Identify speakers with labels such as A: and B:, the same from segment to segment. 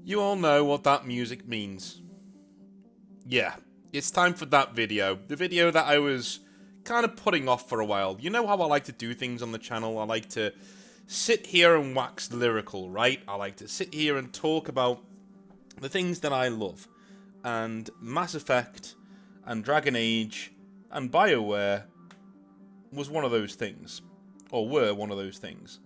A: You all know what that music means. Yeah, it's time for that video. The video that I was kind of putting off for a while. You know how I like to do things on the channel? I like to sit here and wax lyrical, right? I like to sit here and talk about the things that I love. And Mass Effect and Dragon Age and BioWare was one of those things. Or were one of those things.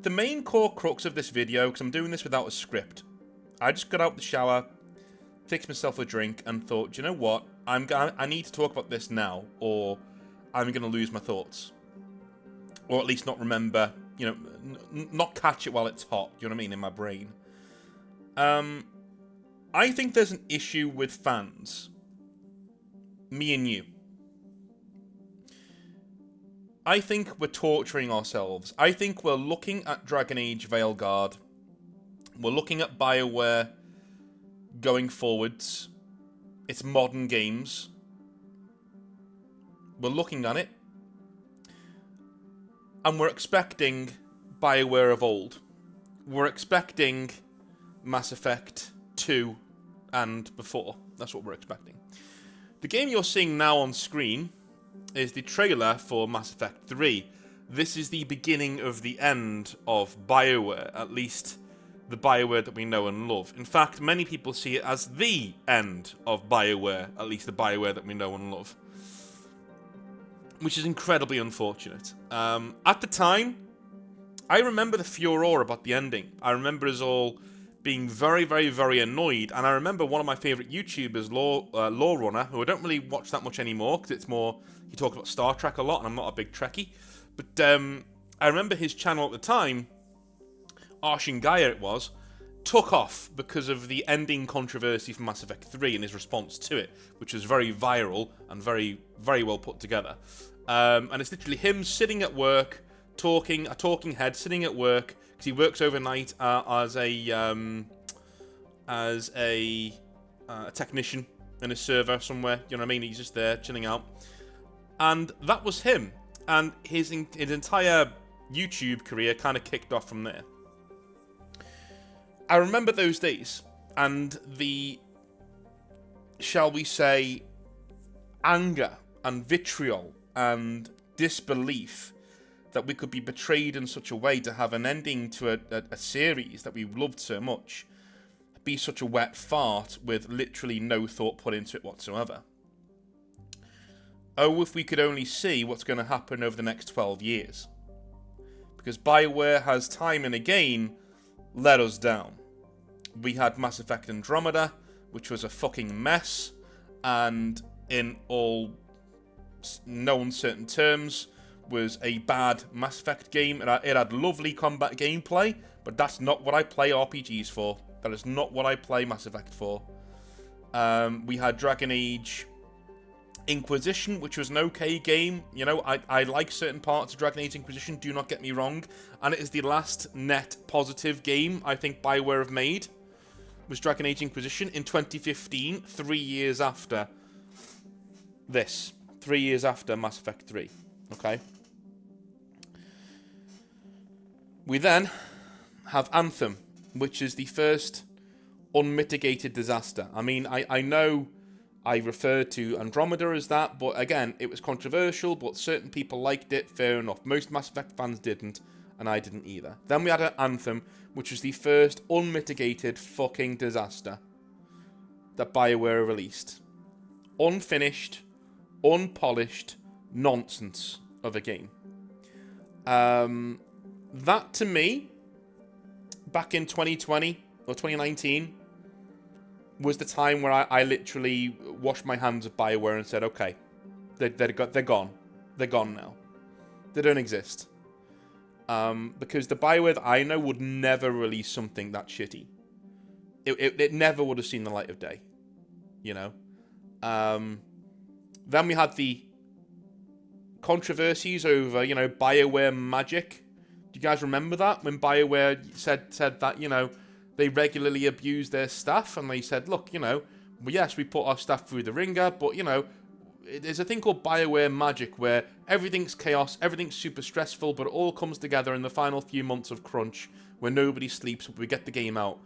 A: The main core crux of this video, because I'm doing this without a script, I just got out the shower, fixed myself a drink, and thought, do you know what? I need to talk about this now, or I'm going to lose my thoughts. Or at least not remember, you know, not catch it while it's hot, you know what I mean, in my brain. I think there's an issue with fans. Me and you. I think we're torturing ourselves. I think we're looking at Dragon Age Veilguard. We're looking at BioWare going forwards. It's modern games. We're looking at it. And we're expecting BioWare of old. We're expecting Mass Effect 2 and before. That's what we're expecting. The game you're seeing now on screen is the trailer for Mass Effect 3. This is the beginning of the end of BioWare, at least the BioWare that we know and love. In fact, many people see it as the end of BioWare, at least the BioWare that we know and love. Which is incredibly unfortunate. At the time, I remember the furore about the ending. I remember us all being very, very, very annoyed. And I remember one of my favourite YouTubers, Lawrunner, who I don't really watch that much anymore, because it's more, he talks about Star Trek a lot, and I'm not a big Trekkie. But I remember his channel at the time, Arshin Gaia it was, took off because of the ending controversy for Mass Effect 3 and his response to it, which was very viral and very, very well put together. And it's literally him sitting at work, a talking head sitting at work, because he works overnight as a technician in a server somewhere, you know what I mean? He's just there, chilling out. And that was him. And his entire YouTube career kind of kicked off from there. I remember those days, and the, shall we say, anger and vitriol and disbelief that we could be betrayed in such a way to have an ending to a series that we loved so much be such a wet fart with literally no thought put into it whatsoever. Oh, if we could only see what's going to happen over the next 12 years. Because BioWare has time and again let us down. We had Mass Effect Andromeda, which was a fucking mess, and in all no uncertain terms, was a bad Mass Effect game. It had lovely combat gameplay, but that's not what I play RPGs for. That is not what I play Mass Effect for. We had Dragon Age Inquisition, which was an okay game. You know, I like certain parts of Dragon Age Inquisition, do not get me wrong. And it is the last net positive game I think BioWare have made, was Dragon Age Inquisition in 2015, 3 years after this. 3 years after Mass Effect 3. Okay? We then have Anthem, which is the first unmitigated disaster. I mean, I know I referred to Andromeda as that, but again, it was controversial, but certain people liked it, fair enough. Most Mass Effect fans didn't, and I didn't either. Then we had Anthem, which was the first unmitigated fucking disaster that BioWare released. Unfinished, unpolished nonsense of a game. That, to me, back in 2020 or 2019, was the time where I literally washed my hands of BioWare and said, okay, they're gone. They're gone now. They don't exist. Because the BioWare that I know would never release something that shitty. It never would have seen the light of day. You know? Then we had the controversies over, you know, BioWare Magic. Do you guys remember that? When BioWare said that, you know, they regularly abuse their staff, and they said, look, you know, well, yes, we put our staff through the ringer, but, you know, there's a thing called BioWare magic where everything's chaos, everything's super stressful, but it all comes together in the final few months of crunch where nobody sleeps, but we get the game out.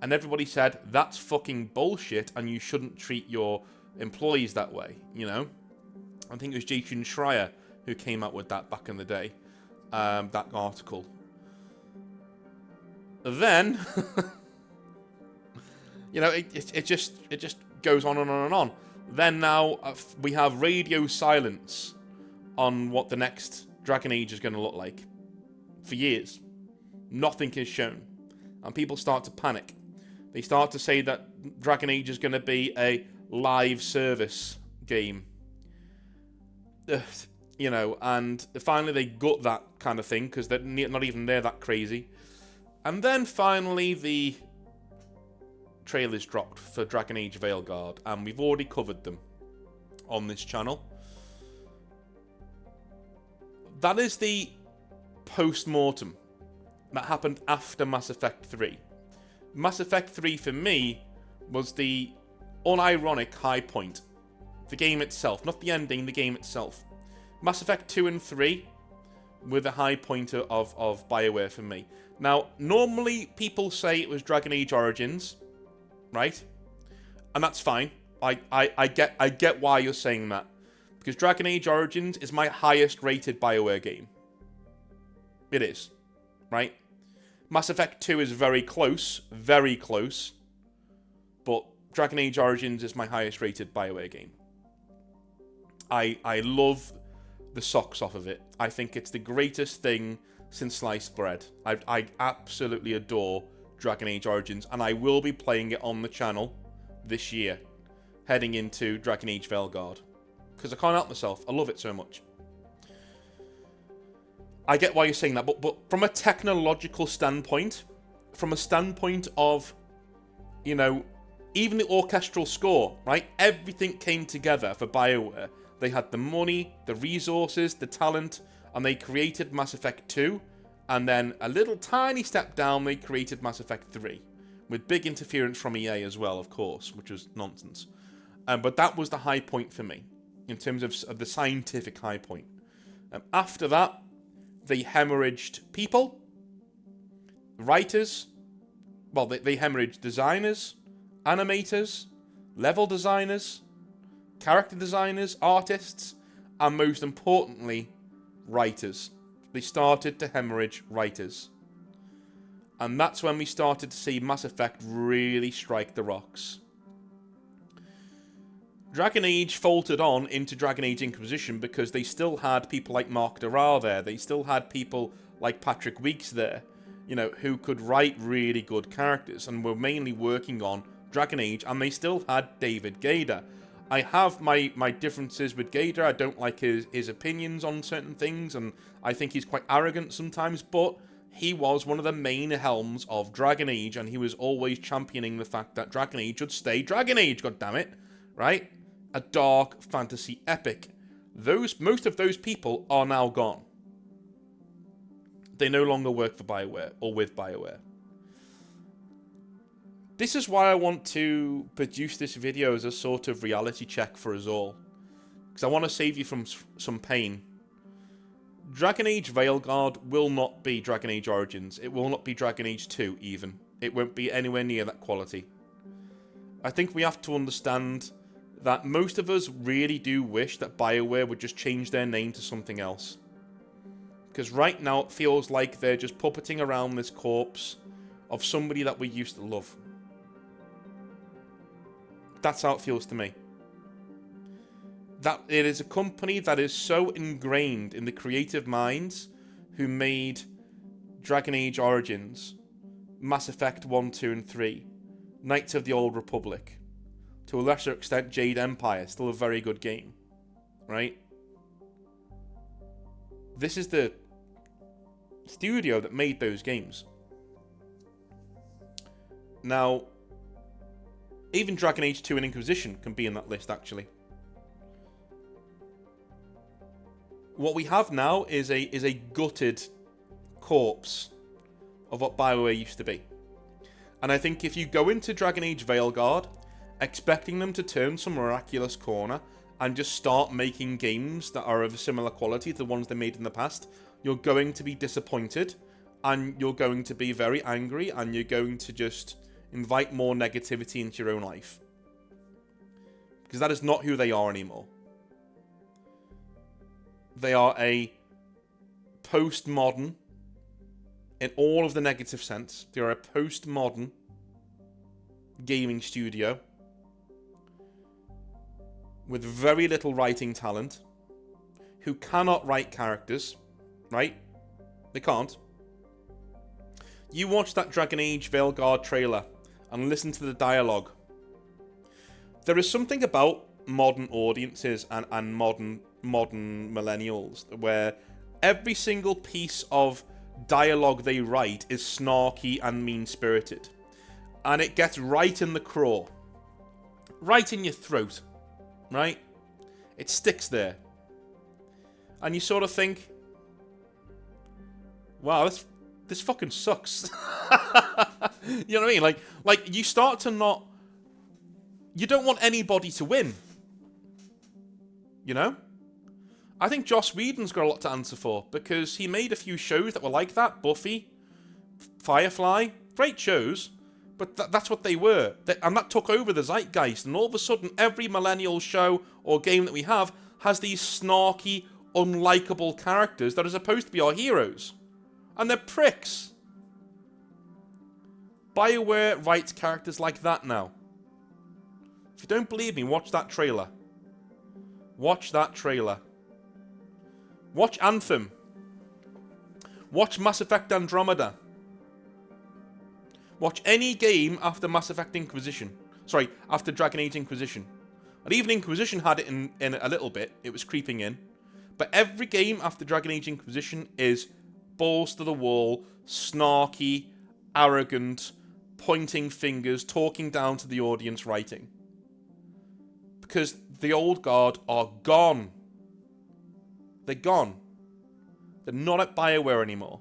A: And everybody said, that's fucking bullshit, and you shouldn't treat your employees that way, you know? I think it was Jason Schreier who came out with that back in the day, that article. Then, you know, it just goes on and on and on. Then now we have radio silence on what the next Dragon Age is going to look like. For years, nothing is shown, and people start to panic. They start to say that Dragon Age is going to be a live service game. You know, and finally they gut that kind of thing because they're not even that crazy. And then finally the trailers dropped for Dragon Age Veilguard, and we've already covered them on this channel. That is the post-mortem that happened after Mass Effect 3. Mass Effect 3 for me was the unironic high point. The game itself, not the ending, the game itself. Mass Effect 2 and 3 were the high point of BioWare for me. Now, normally people say it was Dragon Age Origins, right? And that's fine. I get why you're saying that. Because Dragon Age Origins is my highest rated BioWare game. It is, right? Mass Effect 2 is very close, but Dragon Age Origins is my highest rated BioWare game. I love the socks off of it. I think it's the greatest thing since sliced bread. I absolutely adore Dragon Age Origins, and I will be playing it on the channel this year, heading into Dragon Age Veilguard, because I can't help myself. I love it so much. I get why you're saying that, but from a technological standpoint, from a standpoint of, you know, even the orchestral score, right? Everything came together for BioWare. They had the money, the resources, the talent, and they created Mass Effect 2, and then a little tiny step down, they created Mass Effect 3, with big interference from EA as well, of course, which was nonsense. But that was the high point for me, in terms of the scientific high point. After that, they hemorrhaged people, writers, well, they hemorrhaged designers, animators, level designers, character designers, artists, and most importantly, writers. They started to hemorrhage writers. And that's when we started to see Mass Effect really strike the rocks. Dragon Age faltered on into Dragon Age Inquisition because they still had people like Mark Doral there. They still had people like Patrick Weeks there, you know, who could write really good characters and were mainly working on Dragon Age, and they still had David Gaider. I have my differences with Gaider. I don't like his opinions on certain things, and I think he's quite arrogant sometimes, but he was one of the main helms of Dragon Age, and he was always championing the fact that Dragon Age should stay Dragon Age, goddammit, right? A dark fantasy epic. Most of those people are now gone. They no longer work for BioWare or with BioWare. This is why I want to produce this video as a sort of reality check for us all, because I want to save you from some pain. Dragon Age Veilguard will not be Dragon Age Origins. It will not be Dragon Age 2 even. It won't be anywhere near that quality. I think we have to understand that most of us really do wish that BioWare would just change their name to something else. Because right now it feels like they're just puppeting around this corpse of somebody that we used to love. That's how it feels to me. That it is a company that is so ingrained in the creative minds who made Dragon Age Origins, Mass Effect 1, 2, and 3, Knights of the Old Republic, to a lesser extent Jade Empire, still a very good game, right? This is the studio that made those games. Now, even Dragon Age 2 and Inquisition can be in that list, actually. What we have now is a gutted corpse of what BioWare used to be. And I think if you go into Dragon Age Veilguard expecting them to turn some miraculous corner and just start making games that are of a similar quality to the ones they made in the past, you're going to be disappointed, and you're going to be very angry, and you're going to just invite more negativity into your own life. Because that is not who they are anymore. They are a postmodern, in all of the negative sense, they are a postmodern gaming studio with very little writing talent, who cannot write characters, right? They can't. You watch that Dragon Age Veilguard trailer and listen to the dialogue. There is something about modern audiences and modern millennials where every single piece of dialogue they write is snarky and mean-spirited. And it gets right in the craw. Right in your throat. Right? It sticks there. And you sort of think, wow, this fucking sucks. You know what I mean? Like you start to not... You don't want anybody to win. You know? I think Joss Whedon's got a lot to answer for, because he made a few shows that were like that. Buffy, Firefly, great shows, but that's what they were. And that took over the zeitgeist, and all of a sudden, every millennial show or game that we have has these snarky, unlikable characters that are supposed to be our heroes. And they're pricks. BioWare writes characters like that now. If you don't believe me, watch that trailer. Watch that trailer. Watch Anthem. Watch Mass Effect Andromeda. Watch any game after Mass Effect Inquisition. Sorry, after Dragon Age Inquisition. And even Inquisition had it in a little bit. It was creeping in. But every game after Dragon Age Inquisition is balls to the wall, snarky, arrogant, pointing fingers, talking down to the audience, writing. Because the old guard are gone. They're gone. They're not at BioWare anymore.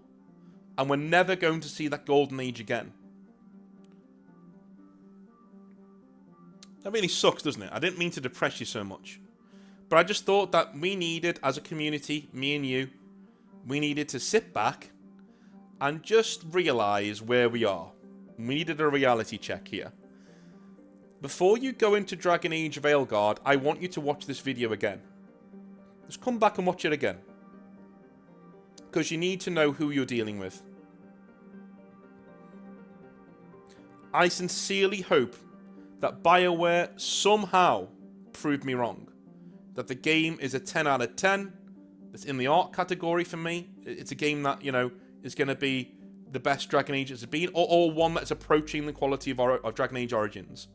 A: And we're never going to see that golden age again. That really sucks, doesn't it? I didn't mean to depress you so much. But I just thought that we needed, as a community, me and you, we needed to sit back and just realise where we are. We needed a reality check here. Before you go into Dragon Age Veilguard, I want you to watch this video again. Just come back and watch it again. Because you need to know who you're dealing with. I sincerely hope that BioWare somehow proved me wrong. That the game is a 10 out of 10. It's in the art category for me. It's a game that, you know, is going to be the best Dragon Age it's been. Or one that's approaching the quality of Dragon Age Origins.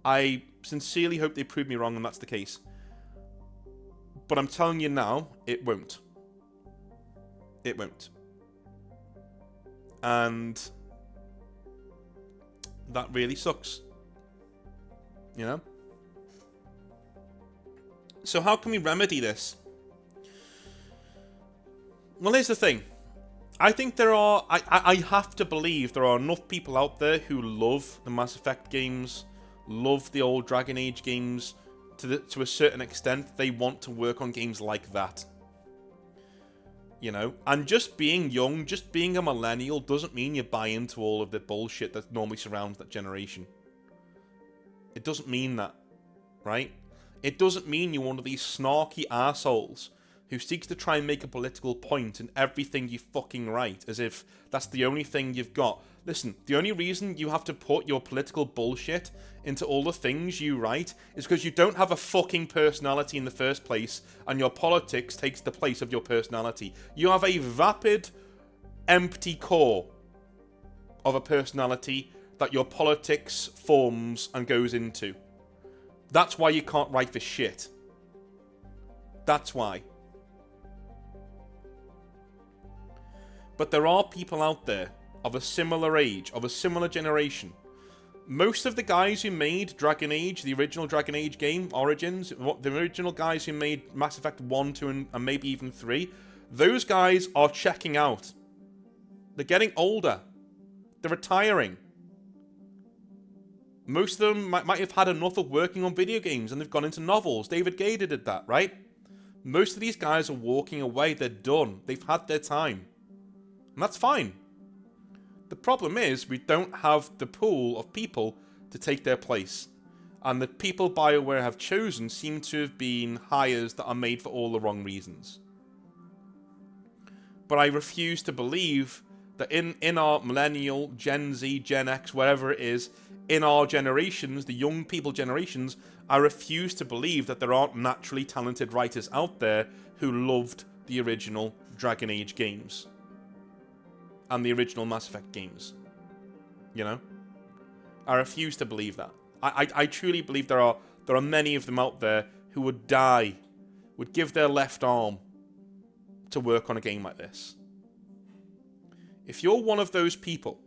A: I sincerely hope they prove me wrong and that's the case. But I'm telling you now, it won't. It won't. And that really sucks. You know? So how can we remedy this? Well, here's the thing. I think there are... I have to believe there are enough people out there who love the Mass Effect games, love the old Dragon Age games, to a certain extent. They want to work on games like that. You know? And just being young, just being a millennial, doesn't mean you buy into all of the bullshit that normally surrounds that generation. It doesn't mean that. Right? It doesn't mean you're one of these snarky assholes who seeks to try and make a political point in everything you fucking write, as if that's the only thing you've got. Listen, the only reason you have to put your political bullshit into all the things you write is because you don't have a fucking personality in the first place, and your politics takes the place of your personality. You have a vapid, empty core of a personality that your politics forms and goes into. That's why you can't write for shit. That's why. But there are people out there of a similar age, of a similar generation. Most of the guys who made Dragon Age, the original Dragon Age game, Origins, the original guys who made Mass Effect 1, 2, and maybe even 3, those guys are checking out. They're getting older. They're retiring. Most of them might have had enough of working on video games and they've gone into novels. David Gaider did that, right? Most of these guys are walking away. They're done. They've had their time. And that's fine. The problem is we don't have the pool of people to take their place. And the people BioWare have chosen seem to have been hires that are made for all the wrong reasons. But I refuse to believe that in our millennial, Gen Z, Gen X, whatever it is, in our generations, the young people generations, I refuse to believe that there aren't naturally talented writers out there who loved the original Dragon Age games. And the original Mass Effect games. You know? I refuse to believe that. I truly believe there are many of them out there who would die, would give their left arm to work on a game like this. If you're one of those people,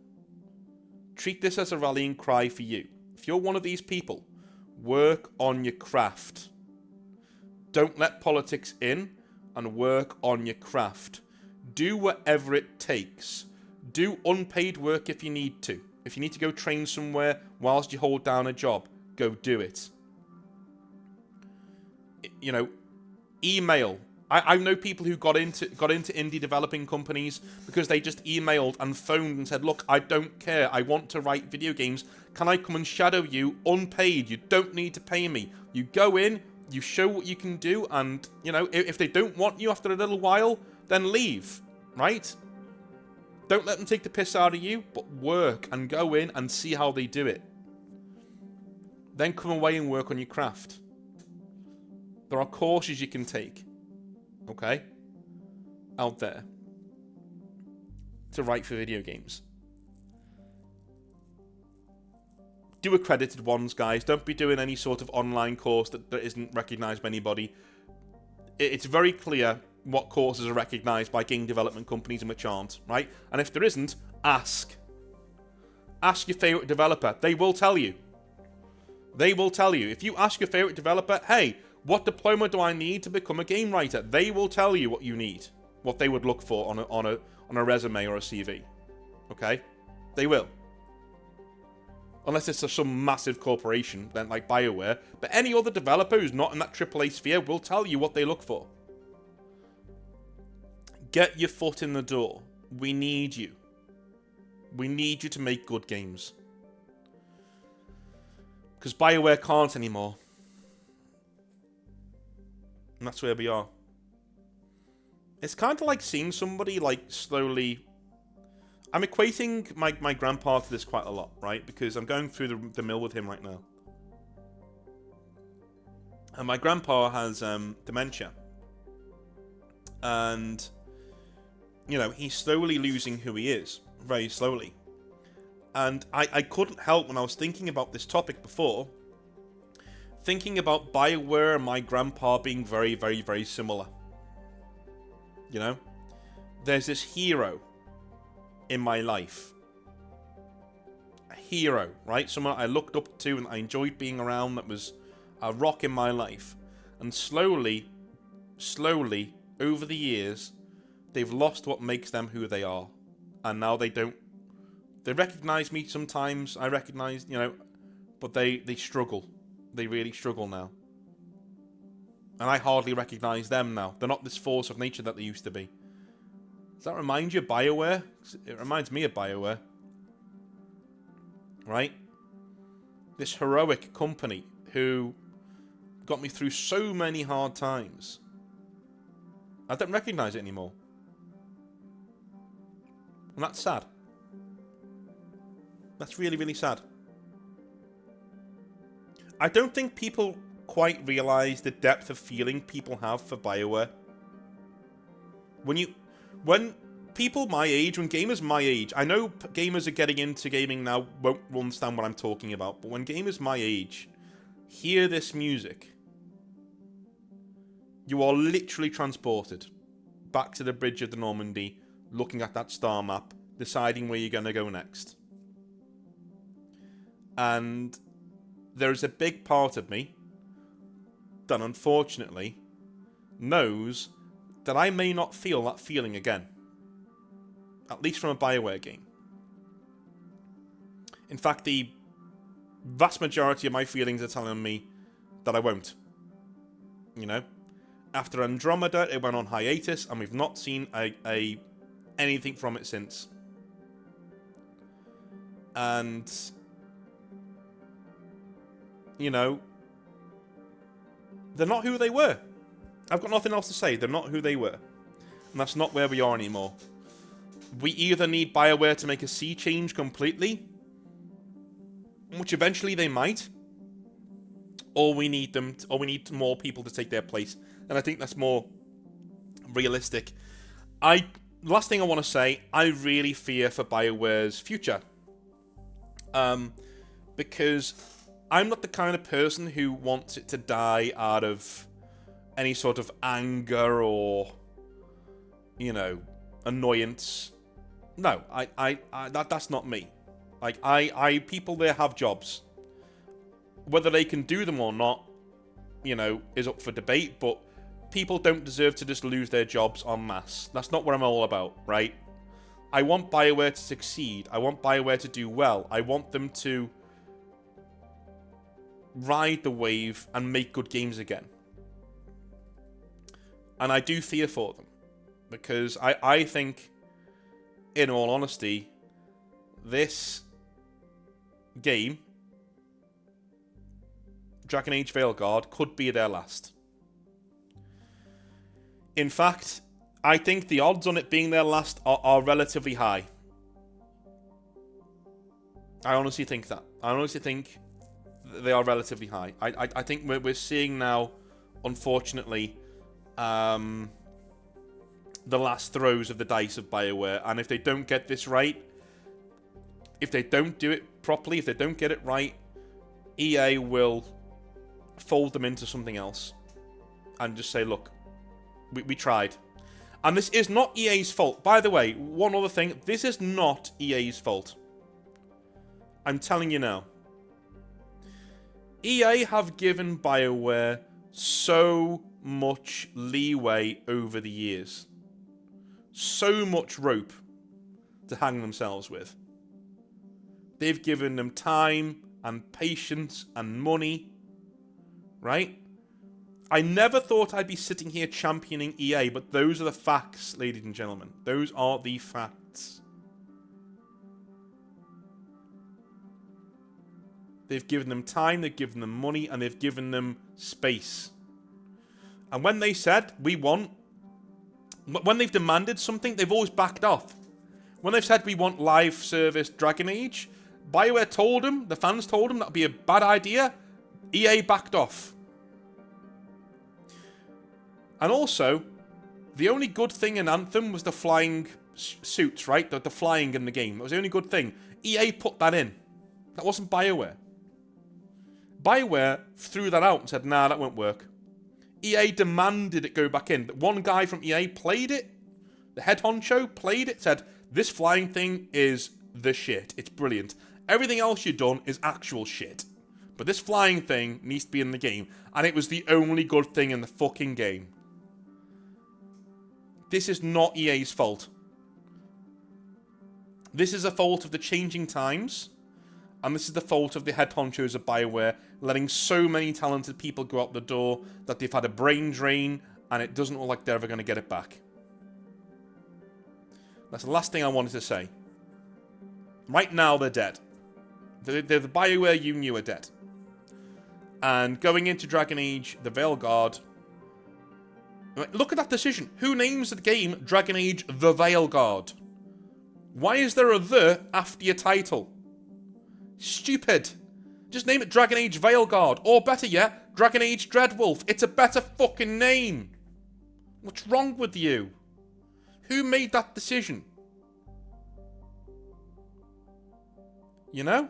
A: treat this as a rallying cry for you. If you're one of these people, work on your craft. Don't let politics in and work on your craft. Do whatever it takes. Do unpaid work if you need to. If you need to go train somewhere whilst you hold down a job, go do it. You know, email. I know people who got into indie developing companies because they just emailed and phoned and said, look, I don't care. I want to write video games. Can I come and shadow you unpaid? You don't need to pay me. You go in, you show what you can do, and, you know, if they don't want you after a little while, then leave, right? Don't let them take the piss out of you, but work and go in and see how they do it. Then come away and work on your craft. There are courses you can take, okay, out there to write for video games. Do accredited ones, guys. Don't be doing any sort of online course that isn't recognised by anybody. It's very clear what courses are recognised by game development companies and which aren't, right? And if there isn't, ask. Ask your favourite developer. They will tell you. They will tell you. If you ask your favourite developer, hey, what diploma do I need to become a game writer? They will tell you what you need, what they would look for on a resume or a CV. Okay? They will. Unless it's some massive corporation, then like BioWare. But any other developer who's not in that AAA sphere will tell you what they look for. Get your foot in the door. We need you. We need you to make good games. Because BioWare can't anymore. And that's where we are. It's kind of like seeing somebody like slowly... I'm equating my grandpa to this quite a lot, right? Because I'm going through the mill with him right now. And my grandpa has dementia. And, you know, he's slowly losing who he is. Very slowly. And I couldn't help when I was thinking about this topic before, thinking about BioWare and my grandpa being very, very, very similar. You know? There's this hero in my life. A hero, right? Someone I looked up to and I enjoyed being around, that was a rock in my life. And slowly, over the years, they've lost what makes them who they are. And now they don't... They recognise me sometimes, I recognise, you know, but they struggle. They really struggle now. And I hardly recognise them now. They're not this force of nature that they used to be. Does that remind you of BioWare? It reminds me of BioWare. Right? This heroic company who got me through so many hard times. I don't recognise it anymore. And that's sad. That's really, really sad. I don't think people quite realise the depth of feeling people have for BioWare. When people my age, when gamers my age, I know gamers are getting into gaming now won't understand what I'm talking about, but when gamers my age hear this music, you are literally transported back to the bridge of the Normandy, looking at that star map, deciding where you're going to go next. And there's a big part of me that unfortunately knows that I may not feel that feeling again. At least from a BioWare game. In fact, the vast majority of my feelings are telling me that I won't. You know? After Andromeda, it went on hiatus, and we've not seen anything from it since. And, you know, they're not who they were. I've got nothing else to say. They're not who they were. And that's not where we are anymore. We either need BioWare to make a sea change completely, which eventually they might, or we need more people to take their place. And I think that's more realistic. Last thing I want to say, I really fear for BioWare's future. Because I'm not the kind of person who wants it to die out of any sort of anger or, you know, annoyance. No, that's not me. Like, people there have jobs. Whether they can do them or not, you know, is up for debate, but people don't deserve to just lose their jobs en masse. That's not what I'm all about, right? I want BioWare to succeed. I want BioWare to do well. I want them to ride the wave and make good games again. And I do fear for them. Because I think, in all honesty, this game, Dragon Age Veilguard, could be their last. In fact, I think the odds on it being their last are relatively high. I honestly think that. I honestly think they are relatively high. I think we're seeing now, unfortunately, the last throws of the dice of BioWare. And if they don't get this right, if they don't do it properly, if they don't get it right, EA will fold them into something else and just say, look, we tried. And this is not EA's fault. By the way, one other thing, this is not EA's fault. I'm telling you now. EA have given BioWare so much leeway over the years. So much rope to hang themselves with. They've given them time and patience and money. Right? I never thought I'd be sitting here championing EA, but those are the facts, ladies and gentlemen. Those are the facts. They've given them time, they've given them money, and they've given them space. And when they said, we want... When they've demanded something, they've always backed off. When they've said, we want live service Dragon Age, BioWare told them, the fans told them that would be a bad idea. EA backed off. And also, the only good thing in Anthem was the flying suits, right? The flying in the game. That was the only good thing. EA put that in. That wasn't BioWare. BioWare threw that out and said, nah, that won't work. EA demanded it go back in. One guy from EA played it. The head honcho played it, said, this flying thing is the shit. It's brilliant. Everything else you've done is actual shit. But this flying thing needs to be in the game. And it was the only good thing in the fucking game. This is not EA's fault. This is a fault of the changing times. And this is the fault of the head honchos of BioWare letting so many talented people go out the door that they've had a brain drain and it doesn't look like they're ever going to get it back. That's the last thing I wanted to say. Right now, they're dead. They're the BioWare you knew are dead. And going into Dragon Age, the Veilguard... Look at that decision. Who names the game Dragon Age the Veilguard? Why is there a "the" after your title? Stupid. Just name it Dragon Age Veilguard. Or better yet, Dragon Age Dreadwolf. It's a better fucking name. What's wrong with you? Who made that decision? You know?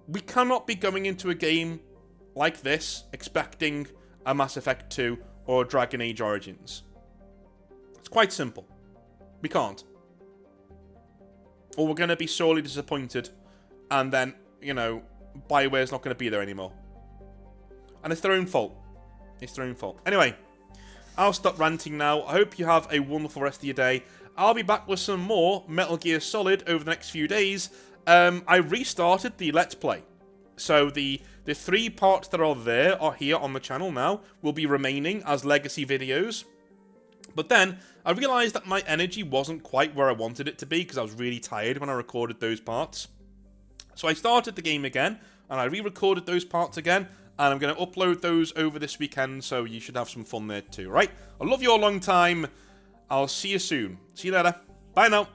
A: We cannot be going into a game like this expecting a Mass Effect 2 or a Dragon Age Origins. It's quite simple. We can't. Or we're going to be sorely disappointed and then, you know, BioWare's not going to be there anymore. And it's their own fault. It's their own fault. Anyway, I'll stop ranting now. I hope you have a wonderful rest of your day. I'll be back with some more Metal Gear Solid over the next few days. I restarted the Let's Play. So the 3 parts that are there are here on the channel now, will be remaining as legacy videos. But then, I realised that my energy wasn't quite where I wanted it to be, because I was really tired when I recorded those parts. So I started the game again, and I re-recorded those parts again, and I'm going to upload those over this weekend, so you should have some fun there too, right? I love you a long time. I'll see you soon. See you later. Bye now.